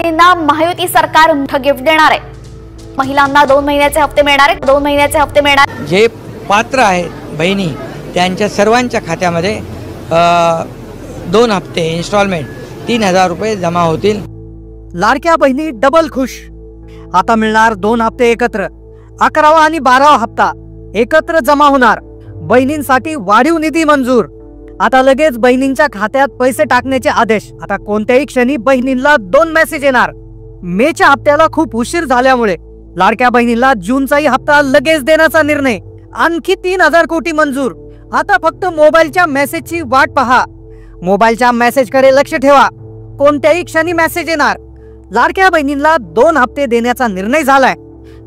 महिलांना महायुती सरकार मोठं गिफ्ट देणार आहे। महिलांना 2 महिन्याचे हप्ते मिळणार आहेत। 2 महिन्याचे हप्ते मिळणार। जे पात्र आहेत बहिणी त्यांच्या सर्वांच्या खात्यामध्ये 2 हप्ते इन्स्टॉलमेंट 3000 रुपये जमा होतील। लाडक्या बहिणी डबल खुश। आता मिळणार 2 हप्ते एकत्र। 11वा आणि 12वा हप्ता एकत्र जमा होणार। बहिणींसाठी वाढीव निधी मंजूर। आता लगेच बहिणींच्या खात्यात पैसे टाकण्याचे आदेश। आता कोणत्याही क्षणी बहिणींना 2 मेसेज येणार। मेच्या हप्त्याला खूप उशीर झाल्यामुळे लाडक्या बहिणींना जूनचाही हप्ता लगेच देण्याचा निर्णय। आणखी 3000 कोटी मंजूर। आता फक्त मोबाईलच्या मेसेजची वाट पहा। मोबाईलच्या मेसेजकडे लक्ष ठेवा, कोणत्याही क्षणी मेसेज येणार। लाडक्या बहिणींना 2 हप्ते देण्याचा निर्णय झालाय।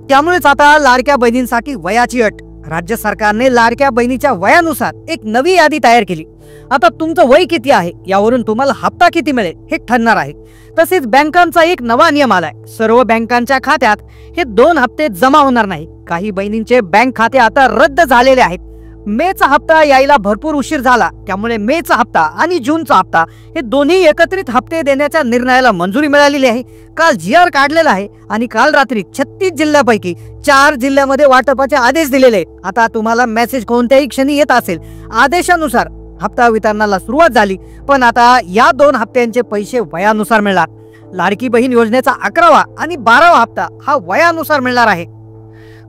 त्यामुळेच आता लाडक्या बहिणींसाठी वयाची अट। राज्य सरकारने लाडक्या बहिणीच्या वयानुसार एक नवी यादी तयार केली। आता तुमचं वय किती आहे यावरून तुम्हाला हप्ता किती मिळेल हे ठरणार आहे। तसेच बँकांचा एक नवा नियम आलाय। सर्व बँकांच्या खात्यात हे 2 हप्ते जमा होणार नाही। काही बहिणींचे बँक खाते आता रद्द झालेले आहेत। मेचा हप्ता यायला भरपूर उशीर झाला, त्यामुळे मेचा हप्ता आणि जूनचा हप्ता हे दोन्ही एकत्रित हप्ते देण्याच्या निर्णयाला मंजुरी मिळालेली आहे। काल GR काढलेला आहे आणि काल रात्री 36 जिल्ह्यापैकी 4 जिल्ह्यामध्ये वाटपाचे आदेश दिलेले आहेत। आता तुम्हाला मेसेज कोणत्याही क्षणी येत असेल। आदेशानुसार हप्ता वितरणाला सुरुवात झाली, पण आता या 2 हप्त्यांचे पैसे वयानुसार मिळणार। लाडकी बहीण योजनेचा 11वा आणि 12वा हप्ता हा वयानुसार मिळणार आहे।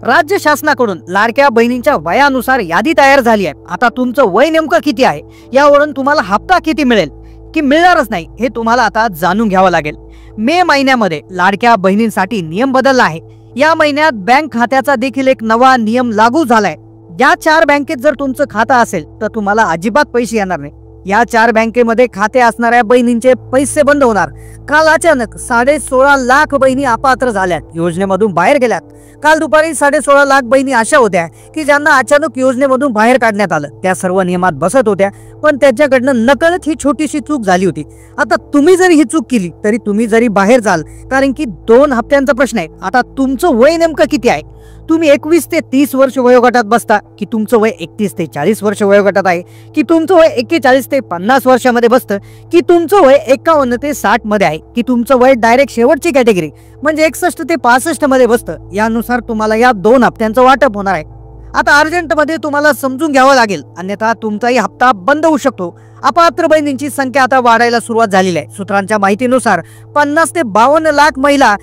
राज्य शासनाकडून लाडक्या बहिणींच्या वयानुसार यादी तयार झाली आहे। आता तुमचं वय नेमकं किती आहे यावरून तुम्हाला हप्ता किती मिळेल की मिळणारच नाही हे तुम्हाला आता जाणून घ्यावं लागेल। मे महिन्यामध्ये लाडक्या बहिणींसाठी नियम बदलला आहे। या महिन्यात बँक खात्याचा देखील एक नवा नियम लागू झालाय। या 4 बँकेत जर तुमचं खातं असेल तर तुम्हाला अजिबात पैसे येणार नाही। या 4 बँकेमध्ये खाते असणाऱ्या बहिणींचे पैसे बंद होणार। काल अचानक 16.5 लाख बहिणी अपात्र झाल्यात, योजनेमधून बाहेर गेल्यात। काल दुपारी 16.5 लाख बहिणी अशा होत्या की ज्यांना अचानक योजनेमधून बाहेर काढण्यात आलं। त्या सर्व नियमात बसत होत्या, पण त्यांच्याकडनं नकळत ही छोटीशी चूक झाली होती। आता तुम्ही जरी ही चूक केली तरी तुम्ही जरी बाहेर जाल, कारण की 2 हप्त्यांचा प्रश्न आहे। आता तुमचं वय नेमकं किती आहे? तुम्ही 21 ते 30 वर्ष वयोगटात बसता की तुमचं वय 31 ते 40 वर्ष वयोगटात आहे की तुमचं वय 41 ते 50 वर्षामध्ये बसतं की तुमचं वय 51 ते 60 मध्ये आहे की तुमचं वय डायरेक्ट शेवटची कॅटेगरी म्हणजे 61 ते 65 मध्ये बसतं। यानुसार तुम्हाला या 2 हप्त्यांचं वाटप होणार आहे। आता अर्जंटमध्ये तुम्हाला समजून घ्यावं लागेल, अन्यथा तुमचाही हप्ता बंद होऊ शकतो। अपात्र बहिणींची संख्या आता वाढायला सुरुवात झालेली आहे। सूत्रांच्या माहितीनुसार 50 ते 52 लाख महिला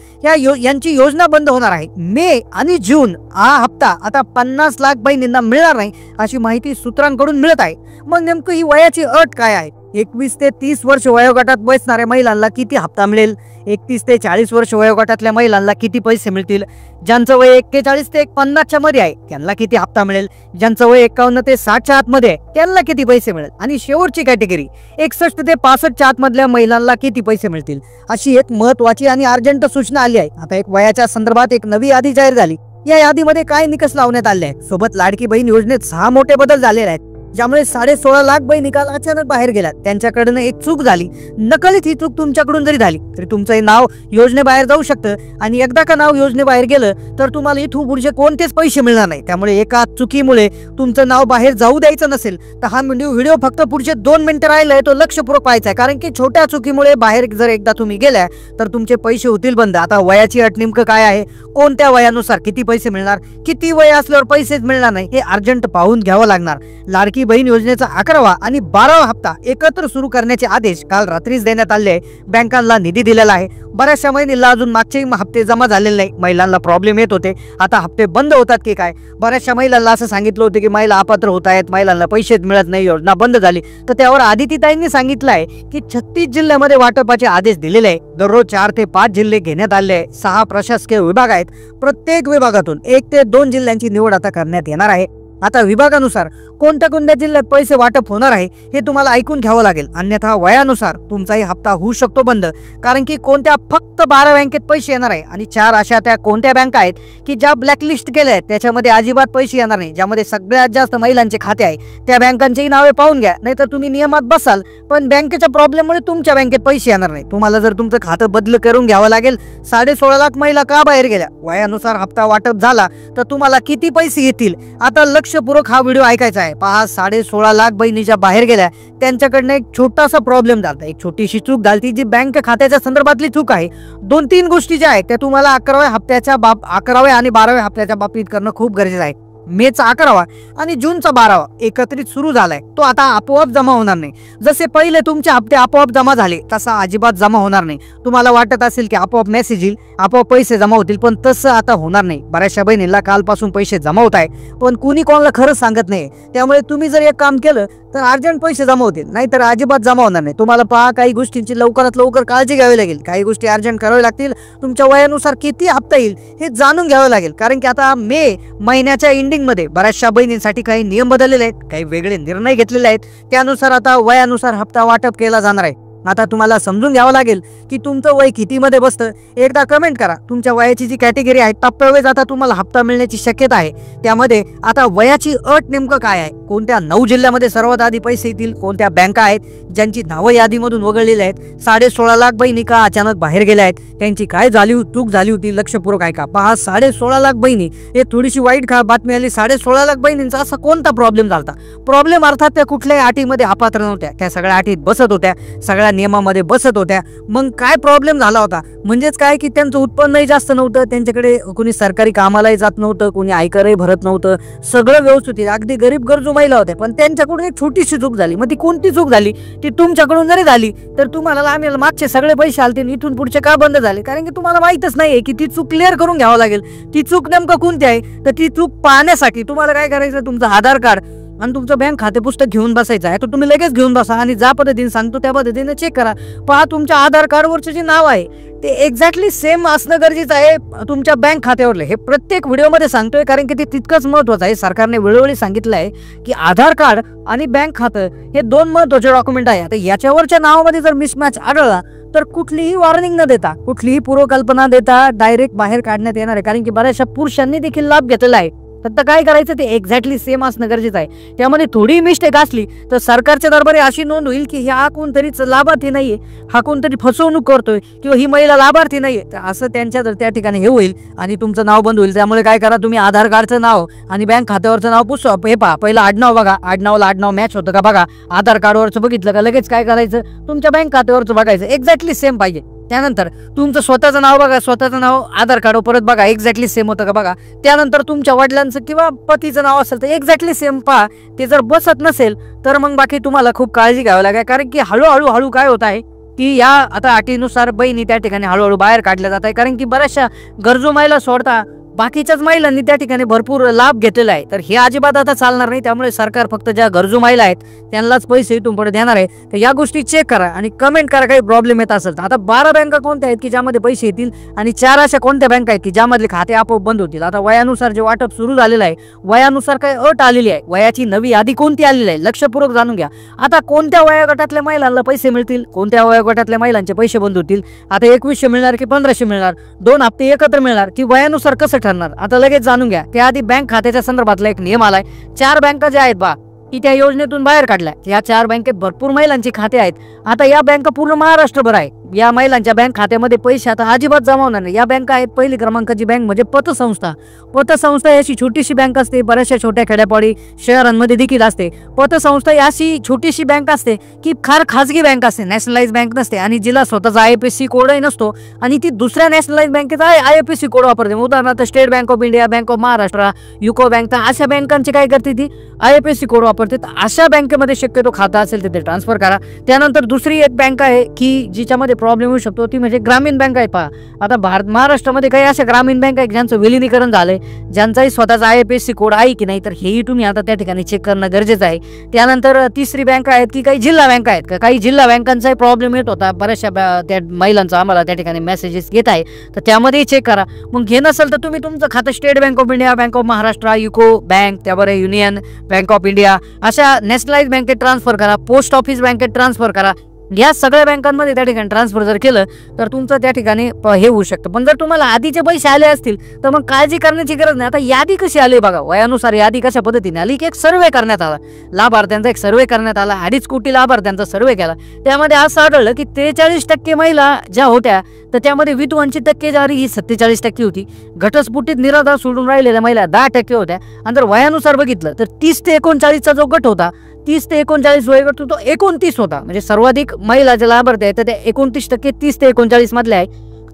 यांची योजना बंद होणार आहे। मे आणि जून हा हप्ता आता 50 लाख बहिणींना मिळणार नाही अशी माहिती सूत्रांकडून मिळत आहे। मग नेमकं ही वयाची अट काय आहे? 21 ते 30 वर्ष वयोगटात बसणाऱ्या महिलांना किती हप्ता मिळेल? 31 ते 40 वर्ष वयोगटातल्या महिलांना किती पैसे मिळतील? ज्यांचं वय 41 ते 50च्या मध्ये आहे त्यांना किती हप्ता मिळेल? ज्यांचं वय 51 ते 60च्या आतमध्ये आहे त्यांना किती पैसे मिळेल? आणि शेवटची कॅटेगरी 61 ते 65च्या आतमधल्या महिलांना किती पैसे मिळतील? अशी एक महत्वाची आणि अर्जंट सूचना आली आहे। आता एक वयाच्या संदर्भात एक नवी यादी जाहीर झाली। या यादीमध्ये काय निकष लावण्यात आले आहेत? सोबत लाडकी बहीण योजनेत 6 मोठे बदल झालेले आहेत, ज्यामुळे 16.5 लाख बहिणी काल अचानक बाहेर गेल्या। त्यांच्याकडनं एक चूक झाली, नकळत ही चूक तुमच्याकडून जरी झाली तरी तुमचं नाव योजनेबाहेर जाऊ शकतं आणि एकदा का नाव योजनेबाहेर गेलं तर तुम्हाला इथून पुढचे कोणतेच पैसे मिळणार नाही। त्यामुळे एका चुकीमुळे तुमचं नाव बाहेर जाऊ द्यायचं नसेल तर हा व्हिडिओ फक्त पुढचे 2 मिनिटं राहिलाय तो लक्षपूर्वक पाहायचा आहे, कारण की छोट्या चुकीमुळे बाहेर जर एकदा तुम्ही गेल्या तर तुमचे पैसे होतील बंद। आता वयाची अट नेमकं काय आहे? कोणत्या वयानुसार किती पैसे मिळणार? किती वय असल्यावर पैसेच मिळणार नाही हे अर्जंट पाहून घ्यावं लागणार। लाडकी बहीण योजनेचा 11वा आणि 12वा हप्ता एकत्र सुरू करण्याचे आदेश काल रात्रीच देण्यात आले। बँकांना निधी दिलेला आहे। बऱ्याचशा महिलांना अजून मागचे हप्ते जमा झालेले नाही। महिलांना प्रॉब्लेम येत होते, आता हप्ते बंद होतात की काय? बऱ्याचशा महिलांना असं सांगितलं होतं की महिला अपात्र होत आहेत, महिलांना पैसेच मिळत नाही, योजना बंद झाली। तर त्यावर आदितीताईंनी सांगितलं आहे की 36 जिल्ह्यामध्ये वाटपाचे आदेश दिलेले आहे। दररोज 4 ते 5 जिल्हे घेण्यात आले आहे। 6 प्रशासकीय विभाग आहेत। प्रत्येक विभागातून 1 ते 2 जिल्ह्यांची निवड आता करण्यात येणार आहे। आता विभागानुसार कोणत्या कोणत्या जिल्ह्यात पैसे वाटप होणार आहे हे तुम्हाला ऐकून घ्यावं लागेल, अन्यथा वयानुसार तुमचाही हप्ता होऊ शकतो बंद। कारण की कोणत्या फक्त 12 बँकेत पैसे येणार आहे आणि 4 अशा त्या कोणत्या बँका आहेत की ज्या ब्लॅकलिस्ट केल्या आहेत, त्याच्यामध्ये अजिबात पैसे येणार नाही। ज्यामध्ये सगळ्यात जास्त महिलांचे खाते आहे त्या बँकांची नावे पाहून घ्या, नाहीतर तुम्ही नियमात बसाल पण बँकेच्या प्रॉब्लेममुळे तुमच्या बँकेत पैसे येणार नाही। तुम्हाला जर तुमचं खातं बदल करून घ्यावं लागेल। 16.5 लाख महिला का बाहेर गेल्या? वयानुसार हप्ता वाटप झाला तर तुम्हाला किती पैसे येतील? आता लक्ष लक्षपूर्वक हा व्हिडिओ ऐकायचा आहे. पहा, 16.5 लाख बहिणी ज्या बाहेर गेल्या त्यांच्याकडनं एक छोटासा प्रॉब्लेम झाला, एक छोटीशी चूक झाली जी बँक खात्याच्या संदर्भातली चूक आहे. 2-3 गोष्टी ज्या आहेत त्या तुम्हाला 11व्या आणि 12व्या हप्त्याच्या बाबतीत करणं खूप गरजेचं आहे. मेचा 11वा आणि जूनचा 12वा एकत्रित सुरू झालाय, तो आता आपोआप जमा होणार नाही. जसे पहिले तुमचे हप्ते आपोआप जमा झाले तसा अजिबात जमा होणार नाही. तुम्हाला वाटत असेल की आपोआप मेसेज येईल, आपोआप पैसे जमा होतील, पण तसं आता होणार नाही. बऱ्याचशा बहिणींना कालपासून पैसे जमा होत आहे, पण कुणी कोणाला खरंच सांगत नाही. त्यामुळे तुम्ही जर एक काम केलं तर अर्जंट पैसे जमा होतील, नाहीतर अजिबात जमा होणार नाही. तुम्हाला पहा, काही गोष्टींची लवकरात लवकर काळजी घ्यावी लागेल, काही गोष्टी अर्जंट करावे लागतील. तुमच्या वयानुसार किती हप्ता येईल हे जाणून घ्यावं लागेल, कारण की आता मे महिन्याच्या एंडिंग मध्ये बऱ्याचशा बहिणींसाठी काही नियम बदललेले आहेत, काही वेगळे निर्णय घेतलेले आहेत. त्यानुसार आता वयानुसार हप्ता वाटप केला जाणार आहे. आता तुम्हाला समजून घ्यावं लागेल की तुमचं वय किती मध्ये बसतं. एकदा कमेंट करा तुमच्या वयाची जी कॅटेगरी आहे, टप्प्यावेळेस आता तुम्हाला हप्ता मिळण्याची शक्यता आहे. त्यामध्ये आता वयाची अट नेमकं काय आहे, कोणत्या 9 जिल्ह्यामध्ये सर्वात आधी पैसे येतील, कोणत्या बँका आहेत ज्यांची नावं यादीमधून वगळलेली आहेत, 16.5 लाख बहिणी का अचानक बाहेर गेल्या आहेत, त्यांची काय चूक झाली होती, लक्षपूर्वक ऐका. पहा, 16.5 लाख बहिणी, हे थोडीशी वाईट बातमी आली. 16.5 लाख बहिणींचा असा कोणता प्रॉब्लेम झाला? प्रॉब्लेम अर्थात त्या कुठल्याही अटीमध्ये अपात्र नव्हत्या, त्या सगळ्या अटीत बसत होत्या, सगळ्या नियमामध्ये बसत होत्या. मग काय प्रॉब्लेम झाला होता? म्हणजेच काय की त्यांचं उत्पन्नही जास्त नव्हतं, त्यांच्याकडे कोणी सरकारी कामालाही जात नव्हतं, कोणी आयकरही भरत नव्हतं, सगळं व्यवस्थित, अगदी गरीब गरजू महिला होत्या. पण त्यांच्याकडून एक छोटीशी चूक झाली. मग ती कोणती चूक झाली? ती तुमच्याकडून जरी झाली तर तुम्हाला आम्ही मागचे सगळे पैसे आलते, इथून पुढचे का बंद झाले? कारण की तुम्हाला माहितच नाहीये की ती चूक क्लिअर करून घ्यावं लागेल. ती चूक नेमकं कोणती आहे? तर ती चूक पाहण्यासाठी तुम्हाला काय करायचं, तुमचं आधार कार्ड आणि तुमचं बँक खाते पुस्तक घेऊन बसायचं आहे. तर तुम्ही लगेच घेऊन बसा आणि ज्या पद्धतीने सांगतो त्या पद्धतीने चेक करा. पहा, तुमच्या आधार कार्डवरचं जे नाव आहे ते एक्झॅक्टली सेम असणं गरजेचं आहे तुमच्या बँक खात्यावरले. हे प्रत्येक व्हिडिओमध्ये सांगतोय कारण की ते तितकंच महत्वाचं आहे. सरकारने वेळोवेळी सांगितलं आहे की आधार कार्ड आणि बँक खातं हे 2 महत्वाचे डॉक्युमेंट आहे. आता याच्यावरच्या नावामध्ये जर मिसमॅच आढळला तर कुठलीही वॉर्निंग न देता, कुठलीही पूर्वकल्पना देता डायरेक्ट बाहेर काढण्यात येणार आहे. कारण की बऱ्याचशा पुरुषांनी देखील लाभ घेतलेला आहे. फक्त काय करायचं, ते एक्झॅक्टली सेम असणं गरजेचं आहे. त्यामध्ये थोडी मिस्टेक असली तर सरकारच्या दरबारी अशी नोंद होईल की हा कोणतरीच लाभार्थी नाहीये, हा कोणतरी फसवणूक करतोय किंवा ही महिला लाभार्थी नाहीये, तर असं त्यांच्या त्या ठिकाणी हे होईल आणि तुमचं नाव बंद होईल. त्यामुळे काय करा, तुम्ही आधार कार्डचं नाव आणि बँक खात्यावरचं नाव पुसवा. हे पहा, पहिलं आडनाव बघा, आडनावला आडनाव मॅच होतं का बघा. आधार कार्डवरचं बघितलं का लगेच काय करायचं, तुमच्या बँक खात्यावरचं बघायचं, एक्झॅक्टली सेम पाहिजे. त्यानंतर तुमचं स्वतःचं नाव बघा, स्वतःचं नाव आधार कार्डवर परत बघा, एक्झॅक्टली सेम होतं का बघा. त्यानंतर तुमच्या वडिलांचं किंवा पतीचं नाव असेल तर एक्झॅक्टली सेम पहा. ते जर बसत नसेल तर मग बाकी तुम्हाला खूप काळजी घ्यावी लागेल. कारण की हळूहळू काय होत आहे की या आता अटीनुसार बहिणी त्या ठिकाणी हळूहळू बाहेर काढल्या जात आहे. कारण की बऱ्याचशा गरजू महिला सोडता बाकीच्याच महिलांनी त्या ठिकाणी भरपूर लाभ घेतलेला आहे. तर हे अजिबात आता चालणार नाही. त्यामुळे सरकार फक्त ज्या गरजू महिला आहेत त्यांनाच पैसे इथून पुढे देणार आहे. तर या गोष्टी चेक करा आणि कमेंट करा काही प्रॉब्लेम येत असेल तर. आता 12 बँका कोणत्या आहेत की ज्यामध्ये पैसे येतील आणि 4 अशा कोणत्या बँका आहेत की ज्यामधले खाते आपोआप बंद होतील. आता वयानुसार जे वाटप सुरू झालेलं आहे, वयानुसार काही अट आलेली आहे, वयाची नवी यादी कोणती आलेली आहे लक्षपूर्वक जाणून घ्या. आता कोणत्या वयोगटातल्या महिलांना पैसे मिळतील, कोणत्या वयोगटातल्या महिलांचे पैसे बंद होतील, आता 2100 मिळणार की 1500 मिळणार, 2 हप्ते एकत्र मिळणार की वयानुसार कसं ठरणार, आता लगेच जाणून घ्या. त्याआधी बँक खात्याच्या संदर्भातला एक नियम आलाय. 4 बँका ज्या आहेत बा की त्या योजनेतून बाहेर काढल्या, या 4 बँकेत भरपूर महिलांचे खाते आहेत. आता या बँका पूर्ण महाराष्ट्रभर आहे. या महिलांच्या बँक खात्यामध्ये पैसे आता अजिबात जमा होणार नाही. या बँका आहेत, पहिली क्रमांकाची बँक म्हणजे पतसंस्था. पतसंस्था अशी छोटीशी बँक असते, बऱ्याचशा छोट्या खेड्यापाडी शहरांमध्ये देखील असते. पतसंस्था अशी छोटीशी बँक असते की फार खाजगी बँक असते, नॅशनलाइज बँक नसते आणि जिला स्वतःचा IFSC कोडही नसतो आणि ती दुसऱ्या नॅशनलाइज बँकेचा IFSC कोड वापरते. उदाहरणार्थ state bank of India, bank of Maharashtra, UCO bank, तर अशा बँकांची काय करते ती IFSC कोड वापरते. अशा बँकेमध्ये शक्यतो खाता असेल तिथे ट्रान्सफर करा. त्यानंतर दुसरी एक बँक आहे की जिच्यामध्ये प्रॉब्लेम होऊ शकतो, ती म्हणजे ग्रामीण बँक आहे. पहा, आता महाराष्ट्रामध्ये काही अशा ग्रामीण बँक आहेत ज्यांचं विलिनीकरण झालंय, ज्यांचाही स्वतःचा IFSC कोड आहे की नाही, तर हेही तुम्ही आता त्या ठिकाणी चेक करणं गरजेचं आहे. त्यानंतर तिसरी बँक आहेत की काही जिल्हा बँक आहेत का, काही जिल्हा बँकांचाही प्रॉब्लेम येत होता, बऱ्याचशा त्या महिलांचा आम्हाला त्या ठिकाणी मेसेजेस येत आहे, तर त्यामध्येही चेक करा. मग हे नसेल तर तुम्ही तुमचं खातं state bank of India, bank of Maharashtra, UCO bank, त्याबरोबर युनियन बँक ऑफ इंडिया अशा नॅशनलाइज बँकेत ट्रान्सफर करा, पोस्ट ऑफिस बँकेत ट्रान्सफर करा. या सगळ्या बँकांमध्ये त्या ठिकाणी ट्रान्सफर जर केलं तर तुमचं त्या ठिकाणी हे होऊ शकतं. पण जर तुम्हाला आधीचे पैसे आले असतील तर मग काळजी करण्याची गरज नाही. आता यादी कशी आली बघा, वयानुसार यादी कशा पद्धतीने आली की एक सर्वे करण्यात आला, लाभार्थ्यांचा एक सर्वे करण्यात आला, 2.5 कोटी लाभार्थ्यांचा सर्वे केला. त्यामध्ये असं आढळलं की 43% महिला ज्या होत्या तर त्यामध्ये विधवांची टक्केवारी ही 47% होती. घटस्फोटित निराधार सोडून राहिलेल्या महिला 10% होत्या. आणि जर वयानुसार बघितलं तर 30 ते 39चा जो गट होता, 30 ते 39 वयोगट तो 29 होता. म्हणजे सर्वाधिक महिला ज्या लाभार्थी आहेत तर त्या 29% 30 ते 39 मधल्या आहे.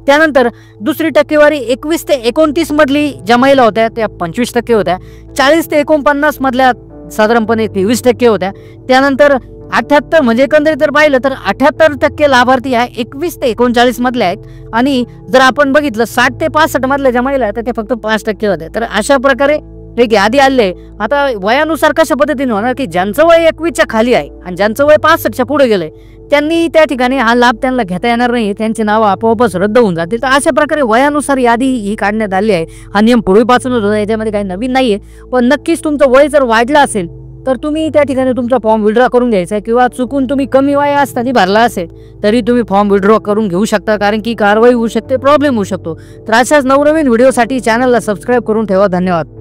त्यानंतर दुसरी टक्केवारी 21 ते 29 मधली ज्या महिला होत्या त्या 25% होत्या. 40 ते 49 मधल्या साधारणपणे 23% होत्या. त्यानंतर 78 म्हणजे एकंदरीत जर पाहिलं तर 78% लाभार्थी ह्या 21 ते 39 मधल्या आहेत. आणि जर आपण बघितलं 60 ते 65 मधल्या ज्या महिला आहेत तर त्या फक्त 5% होत्या. तर अशा प्रकारे एक यादी आले. आता वयानुसार कशा पद्धतीने होणार की ज्यांचं वय 21च्या खाली आहे आणि ज्यांचं वय 65च्या पुढे गेलंय त्यांनी त्या ठिकाणी हा लाभ त्यांना घेता येणार नाही, त्यांची नावं आपोआपच रद्द होऊन जातील. तर अशा प्रकारे वयानुसार यादी ही काढण्यात आली आहे. हा नियम पूर्वीपासूनच होता, याच्यामध्ये काही नवीन नाहीये. पण नक्कीच तुमचं वय जर वाढलं असेल तर तुम्ही त्या ठिकाणी तुमचा फॉर्म विड्रॉ करून घ्यायचा आहे, किंवा चुकून तुम्ही कमी वय असताना भरला असेल तरी तुम्ही फॉर्म विड्रॉ करून घेऊ शकता, कारण की कारवाई होऊ शकते, प्रॉब्लेम होऊ शकतो. तर अशाच नवनवीन व्हिडिओसाठी चॅनलला सबस्क्राईब करून ठेवा. धन्यवाद.